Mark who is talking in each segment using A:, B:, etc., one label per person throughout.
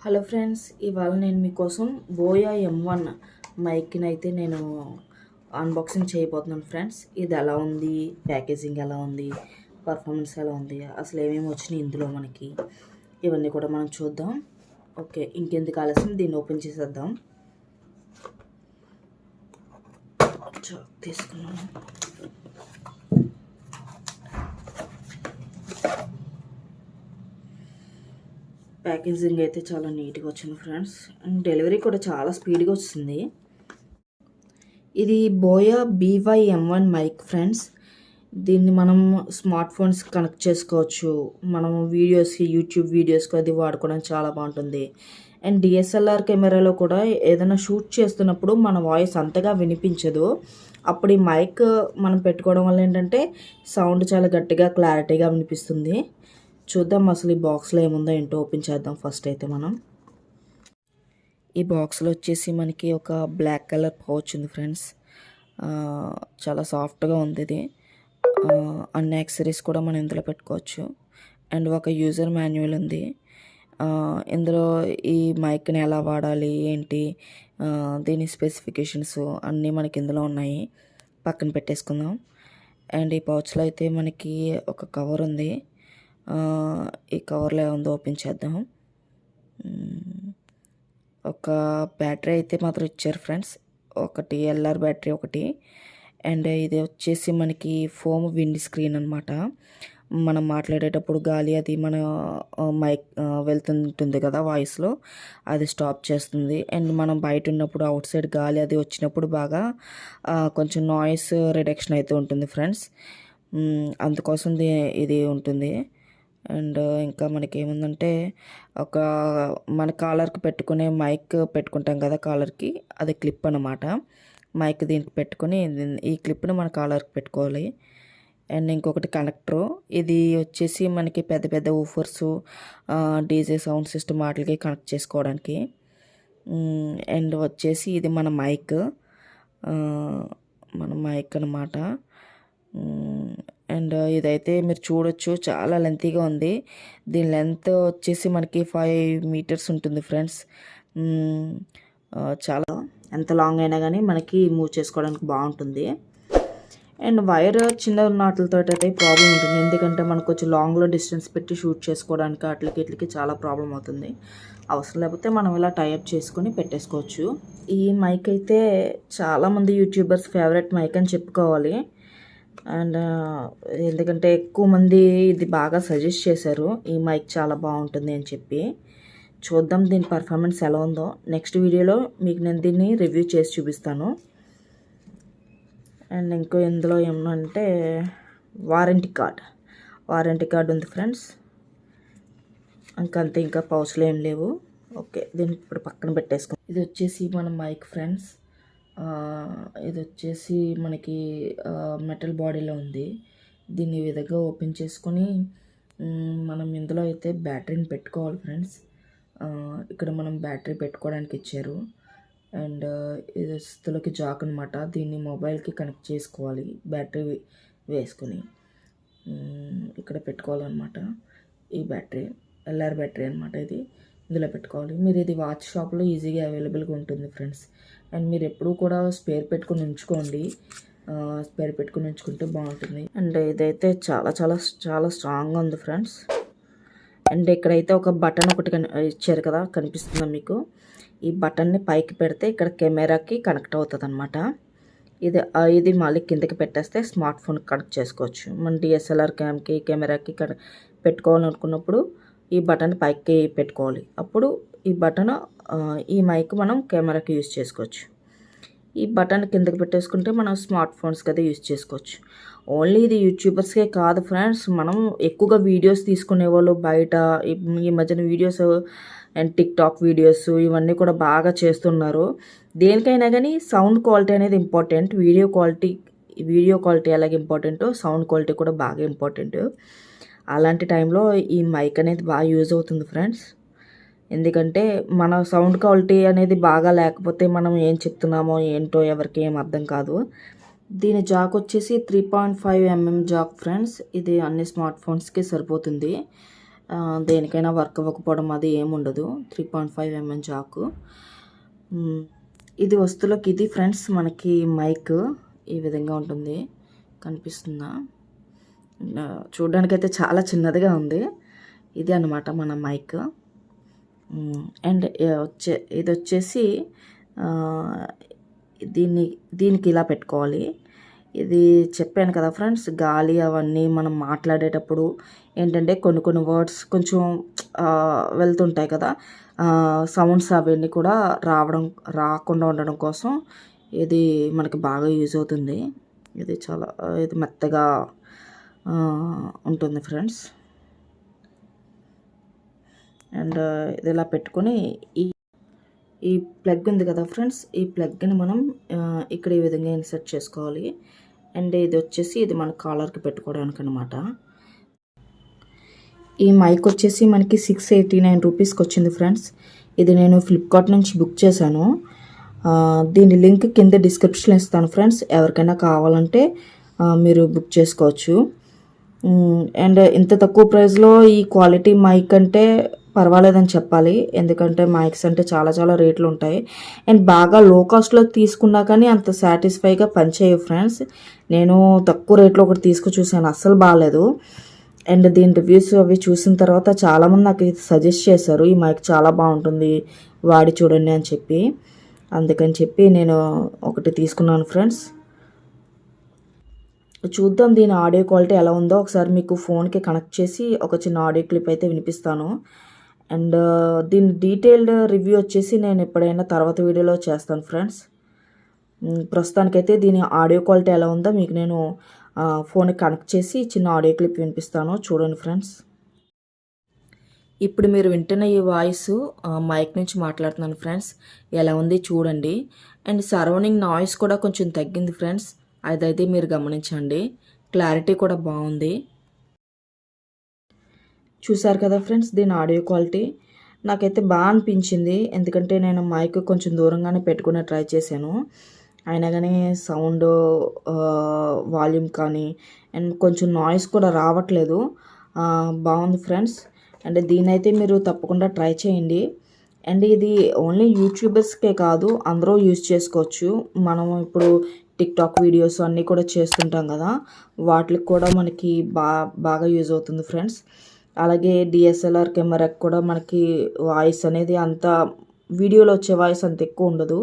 A: Hello friends, ఇవాళ నేను మీకోసం బోయా M1 మైక్ని అయితే నేను అన్బాక్సింగ్ చేయబోతున్నాను ఫ్రెండ్స్. ఇది ఎలా ఉంది, ప్యాకేజింగ్ ఎలా ఉంది, పర్ఫార్మెన్స్ ఎలా ఉంది, అసలు ఏమేమి వచ్చినాయి ఇందులో మనకి, ఇవన్నీ కూడా మనం చూద్దాం. ఓకే, ఇంకెందుకు ఆలస్యం, దీన్ని ఓపెన్ చేసేద్దాం. తీసుకున్నాను. ప్యాకేజింగ్ అయితే చాలా నీట్గా వచ్చింది ఫ్రెండ్స్, అండ్ డెలివరీ కూడా చాలా స్పీడ్గా వస్తుంది. ఇది బోయా BY-M1 మైక్ ఫ్రెండ్స్. దీన్ని మనం స్మార్ట్ ఫోన్స్ కనెక్ట్ చేసుకోవచ్చు, మనం వీడియోస్కి, యూట్యూబ్ వీడియోస్కి అది వాడుకోవడానికి చాలా బాగుంటుంది. అండ్ DSLR కెమెరాలో కూడా ఏదైనా షూట్ చేస్తున్నప్పుడు మన వాయిస్ అంతగా వినిపించదు. అప్పుడు ఈ మైక్ మనం పెట్టుకోవడం వల్ల ఏంటంటే సౌండ్ చాలా గట్టిగా, క్లారిటీగా వినిపిస్తుంది. చూద్దాం అసలు ఈ బాక్స్లో ఏముందో ఏంటో ఓపెన్ చేద్దాం. ఫస్ట్ అయితే మనం ఈ బాక్స్లో వచ్చేసి మనకి ఒక బ్లాక్ కలర్ పౌచ్ ఉంది ఫ్రెండ్స్. చాలా సాఫ్ట్గా ఉంది ఇది. అన్ని యాక్సెసరీస్ కూడా మనం ఇందులో పెట్టుకోవచ్చు. అండ్ ఒక యూజర్ మాన్యువల్ ఉంది. ఇందులో ఈ మైక్ని ఎలా వాడాలి, ఏంటి, దీని స్పెసిఫికేషన్స్ అన్నీ మనకి ఇందులో ఉన్నాయి. పక్కన పెట్టేసుకుందాం. అండ్ ఈ పౌచ్లో అయితే మనకి ఒక కవర్ ఉంది. ఈ కవర్లో ఏముందో ఓపెన్ చేద్దాం. ఒక బ్యాటరీ అయితే మాత్రం ఇచ్చారు ఫ్రెండ్స్, ఒకటి LR బ్యాటరీ ఒకటి. అండ్ ఇది వచ్చేసి మనకి ఫోమ్ విండ్ స్క్రీన్ అనమాట. మనం మాట్లాడేటప్పుడు గాలి అది మన మైక్ వెళ్తుంటుంది కదా వాయిస్లో, అది స్టాప్ చేస్తుంది. అండ్ మనం బయట ఉన్నప్పుడు అవుట్ సైడ్ గాలి అది వచ్చినప్పుడు బాగా కొంచెం నాయిస్ రిడక్షన్ అయితే ఉంటుంది ఫ్రెండ్స్. అందుకోసం ఇది ఉంటుంది. అండ్ ఇంకా మనకి ఏముందంటే ఒక మన కాలర్కి పెట్టుకునే మైక్ పెట్టుకుంటాం కదా కాలర్కి, అది క్లిప్ అనమాట. మైక్ దీనికి పెట్టుకొని ఈ క్లిప్ని మన కాలర్కి పెట్టుకోవాలి. అండ్ ఇంకొకటి కనెక్టరు. ఇది వచ్చేసి మనకి పెద్ద పెద్ద ఊఫర్స్, డీజే సౌండ్ సిస్టమ్ వాటికి కనెక్ట్ చేసుకోవడానికి. అండ్ వచ్చేసి ఇది మన మైక్ అనమాట. అండ్ ఇదైతే మీరు చూడొచ్చు, చాలా లెంతీగా ఉంది. దీని లెంత్ వచ్చేసి మనకి 5 మీటర్స్ ఉంటుంది ఫ్రెండ్స్. చాలా ఎంత లాంగ్ అయినా కానీ మనకి మూవ్ చేసుకోవడానికి బాగుంటుంది. అండ్ వైర్ చిన్న నాట్లతో అయితే ప్రాబ్లం ఉంటుంది, ఎందుకంటే మనకు కొంచెం లాంగ్లో డిస్టెన్స్ పెట్టి షూట్ చేసుకోవడానికి అట్లకి చాలా ప్రాబ్లం అవుతుంది. అవసరం లేకపోతే మనం ఇలా టైఅప్ చేసుకొని పెట్టేసుకోవచ్చు. ఈ మైక్ అయితే చాలామంది యూట్యూబర్స్ ఫేవరెట్ మైక్ అని చెప్పుకోవాలి. అండ్ ఎందుకంటే ఎక్కువ మంది ఇది బాగా సజెస్ట్ చేశారు, ఈ మైక్ చాలా బాగుంటుంది అని చెప్పి. చూద్దాం దీని పర్ఫార్మెన్స్ ఎలా ఉందో. నెక్స్ట్ వీడియోలో మీకు నేను దీన్ని రివ్యూ చేసి చూపిస్తాను. అండ్ ఇంకో ఇందులో ఏమంటే వారంటీ కార్డ్ ఉంది ఫ్రెండ్స్. ఇంకంతే, ఇంకా పౌచ్లో ఏం లేవు. ఓకే, దీన్ని ఇప్పుడు పక్కన పెట్టేసుకో. ఇది వచ్చేసి మన మైక్ ఫ్రెండ్స్. ఇది వచ్చేసి మనకి మెటల్ బాడీలో ఉంది. దీన్ని ఈ విధంగా ఓపెన్ చేసుకొని మనం ఇందులో అయితే బ్యాటరీని పెట్టుకోవాలి ఫ్రెండ్స్. ఇక్కడ మనం బ్యాటరీ పెట్టుకోవడానికి ఇచ్చారు. అండ్ ఇది ఇందులోకి జాక్ అనమాట. దీన్ని మొబైల్కి కనెక్ట్ చేసుకోవాలి, బ్యాటరీ వేసుకొని ఇక్కడ పెట్టుకోవాలన్నమాట. ఈ బ్యాటరీ LR బ్యాటరీ అనమాట. ఇది ఇందులో పెట్టుకోవాలి. మీరు ఇది వాచ్ షాప్లో ఈజీగా అవైలబుల్గా ఉంటుంది ఫ్రెండ్స్. అండ్ మీరు ఎప్పుడూ కూడా స్పేర్ పెట్టుకుని ఉంచుకోండి, స్పేర్ పెట్టుకుని ఉంచుకుంటే బాగుంటుంది. అండ్ ఇదైతే చాలా చాలా చాలా స్ట్రాంగ్గా ఉంది ఫ్రెండ్స్. అండ్ ఇక్కడైతే ఒక బటన్ ఒకటి ఇచ్చారు కదా, కనిపిస్తుందా మీకు? ఈ బటన్ని పైకి పెడితే ఇక్కడ కెమెరాకి కనెక్ట్ అవుతుంది అనమాట. ఇది మళ్ళీ కిందకి పెట్టేస్తే స్మార్ట్ ఫోన్కి కనెక్ట్ చేసుకోవచ్చు. మన DSLR క్యామ్కి, కెమెరాకి పెట్టుకోవాలనుకున్నప్పుడు ఈ బటన్ పైకి పెట్టుకోవాలి. అప్పుడు ఈ మైక్ మనం కెమెరాకి యూజ్ చేసుకోవచ్చు. ఈ బటన్ కిందకి పెట్టేసుకుంటే మనం స్మార్ట్ ఫోన్స్కి అయితే యూజ్ చేసుకోవచ్చు. ఓన్లీ ఇది యూట్యూబర్స్కే కాదు ఫ్రెండ్స్, మనం ఎక్కువగా వీడియోస్ తీసుకునే వాళ్ళు బయట ఈ మధ్యన వీడియోస్ అండ్ టిక్టాక్ వీడియోస్ ఇవన్నీ కూడా బాగా చేస్తున్నారు. దేనికైనా కానీ సౌండ్ క్వాలిటీ అనేది ఇంపార్టెంట్. వీడియో క్వాలిటీ ఎలాగ ఇంపార్టెంటో సౌండ్ క్వాలిటీ కూడా బాగా ఇంపార్టెంట్. అలాంటి టైంలో ఈ మైక్ అనేది బాగా యూజ్ అవుతుంది ఫ్రెండ్స్. ఎందుకంటే మన సౌండ్ క్వాలిటీ అనేది బాగా లేకపోతే మనం ఏం చెప్తున్నామో ఏంటో ఎవరికి ఏం అర్థం కాదు. దీని జాక్ వచ్చేసి 3.5 mm జాక్ ఫ్రెండ్స్. ఇది అన్ని స్మార్ట్ ఫోన్స్కి సరిపోతుంది. దేనికైనా వర్క్ అవ్వకపోవడం అది ఏముండదు. 3.5 mm జాకు. ఇది వస్తువులోకి ఇది ఫ్రెండ్స్ మనకి మైక్ ఈ విధంగా ఉంటుంది. కనిపిస్తుందా? చూడడానికైతే చాలా చిన్నదిగా ఉంది. ఇది అన్నమాట మన మైక్. అండ్ ఇది వచ్చేసి దీనికి ఇలా పెట్టుకోవాలి. ఇది చెప్పాను కదా ఫ్రెండ్స్, గాలి అవన్నీ మనం మాట్లాడేటప్పుడు ఏంటంటే కొన్ని వర్డ్స్ కొంచెం వెళ్తుంటాయి కదా, సౌండ్స్ అవన్నీ కూడా రాకుండా ఉండడం కోసం ఇది మనకి బాగా యూజ్ అవుతుంది. ఇది మెత్తగా ఉంటుంది ఫ్రెండ్స్. అండ్ ఇది ఇలా పెట్టుకొని ఈ ప్లగ్ ఉంది కదా ఫ్రెండ్స్, ఈ ప్లగ్ని మనం ఇక్కడ ఈ విధంగా ఇన్సర్ట్ చేసుకోవాలి. అండ్ ఇది వచ్చేసి ఇది మన కాలర్కి పెట్టుకోవడానికి అనమాట. ఈ మైక్ వచ్చేసి మనకి 689 రూపీస్కి వచ్చింది ఫ్రెండ్స్. ఇది నేను ఫ్లిప్కార్ట్ నుంచి బుక్ చేశాను. దీని లింక్ కింద డిస్క్రిప్షన్లో ఇస్తాను ఫ్రెండ్స్. ఎవరికైనా కావాలంటే మీరు బుక్ చేసుకోవచ్చు. అండ్ ఇంత తక్కువ ప్రైస్లో ఈ క్వాలిటీ మైక్ అంటే పర్వాలేదని చెప్పాలి. ఎందుకంటే మైక్స్ అంటే చాలా రేట్లు ఉంటాయి. అండ్ బాగా లో కాస్ట్లో తీసుకున్నా కానీ అంత సాటిస్ఫైగా పనిచేయవు ఫ్రెండ్స్. నేను తక్కువ రేట్లో ఒకటి చూసాను, అస్సలు బాగాలేదు. అండ్ దీని రివ్యూస్ అవి చూసిన తర్వాత చాలామంది నాకు సజెస్ట్ చేశారు, ఈ మైక్ చాలా బాగుంటుంది వాడి చూడండి అని చెప్పి. అందుకని చెప్పి నేను ఒకటి తీసుకున్నాను ఫ్రెండ్స్. చూద్దాం దీని ఆడియో క్వాలిటీ ఎలా ఉందో. ఒకసారి మీకు ఫోన్కి కనెక్ట్ చేసి ఒక చిన్న ఆడియో క్లిప్ అయితే వినిపిస్తాను. అండ్ దీని డీటెయిల్డ్ రివ్యూ వచ్చేసి నేను ఎప్పుడైనా తర్వాత వీడియోలో చేస్తాను ఫ్రెండ్స్. ప్రస్తుతానికైతే దీని ఆడియో క్వాలిటీ ఎలా ఉందో మీకు నేను ఫోన్కి కనెక్ట్ చేసి చిన్న ఆడియో క్లిప్ వినిపిస్తాను, చూడండి ఫ్రెండ్స్. ఇప్పుడు మీరు వింటున్న ఈ వాయిస్ మైక్ నుంచి మాట్లాడుతున్నాను ఫ్రెండ్స్. ఎలా ఉంది చూడండి. అండ్ సరౌండింగ్ నాయిస్ కూడా కొంచెం తగ్గింది ఫ్రెండ్స్, అదైతే మీరు గమనించండి. క్లారిటీ కూడా బాగుంది. చూసారు కదా ఫ్రెండ్స్ దీని ఆడియో క్వాలిటీ. నాకైతే బాగా అనిపించింది, ఎందుకంటే నేను మైక్ కొంచెం దూరంగానే పెట్టుకునే ట్రై చేశాను. అయినా కానీ సౌండ్ వాల్యూమ్ కానీ అండ్ కొంచెం నాయిస్ కూడా రావట్లేదు. బాగుంది ఫ్రెండ్స్. అండ్ దీనైతే మీరు తప్పకుండా ట్రై చేయండి. అండ్ ఇది ఓన్లీ యూట్యూబర్స్కే కాదు, అందరూ యూజ్ చేసుకోవచ్చు. మనం ఇప్పుడు టిక్టాక్ వీడియోస్ అన్నీ కూడా చేస్తుంటాం కదా, వాటికి కూడా మనకి బాగా యూజ్ అవుతుంది ఫ్రెండ్స్. అలాగే DSLR కెమెరాకి కూడా మనకి వాయిస్ అనేది అంత వీడియోలో వచ్చే వాయిస్ అంత ఎక్కువ ఉండదు.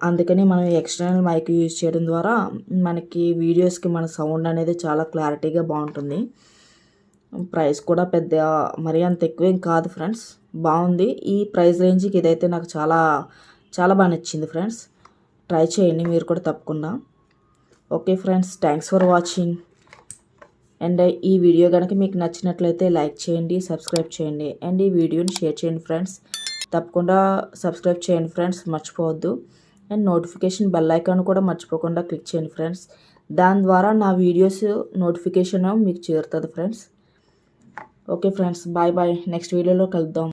A: అందుకని మనం ఎక్స్టర్నల్ మైక్ యూజ్ చేయడం ద్వారా మనకి వీడియోస్కి మన సౌండ్ అనేది చాలా క్లారిటీగా బాగుంటుంది. ప్రైస్ కూడా పెద్ద మరీ అంత ఎక్కువేం కాదు ఫ్రెండ్స్, బాగుంది. ఈ ప్రైస్ రేంజ్కి ఇదైతే నాకు చాలా బాగా నచ్చింది ఫ్రెండ్స్. ట్రై చేయండి మీరు కూడా తప్పకుండా. Okay friends, thanks for watching. And ఈ వీడియో కనుక మీకు నచ్చినట్లయితే లైక్ చేయండి, సబ్స్క్రైబ్ చేయండి. అండ్ ఈ వీడియోని షేర్ చేయండి ఫ్రెండ్స్. తప్పకుండా సబ్స్క్రైబ్ చేయండి ఫ్రెండ్స్, మర్చిపోవద్దు. అండ్ నోటిఫికేషన్ బెల్ ఐకాన్ కూడా మర్చిపోకుండా క్లిక్ చేయండి ఫ్రెండ్స్. దాని ద్వారా నా వీడియోస్ నోటిఫికేషన్ మీకు చేరుతుంది friends. Okay friends, bye. Next వీడియోలో కలుద్దాం.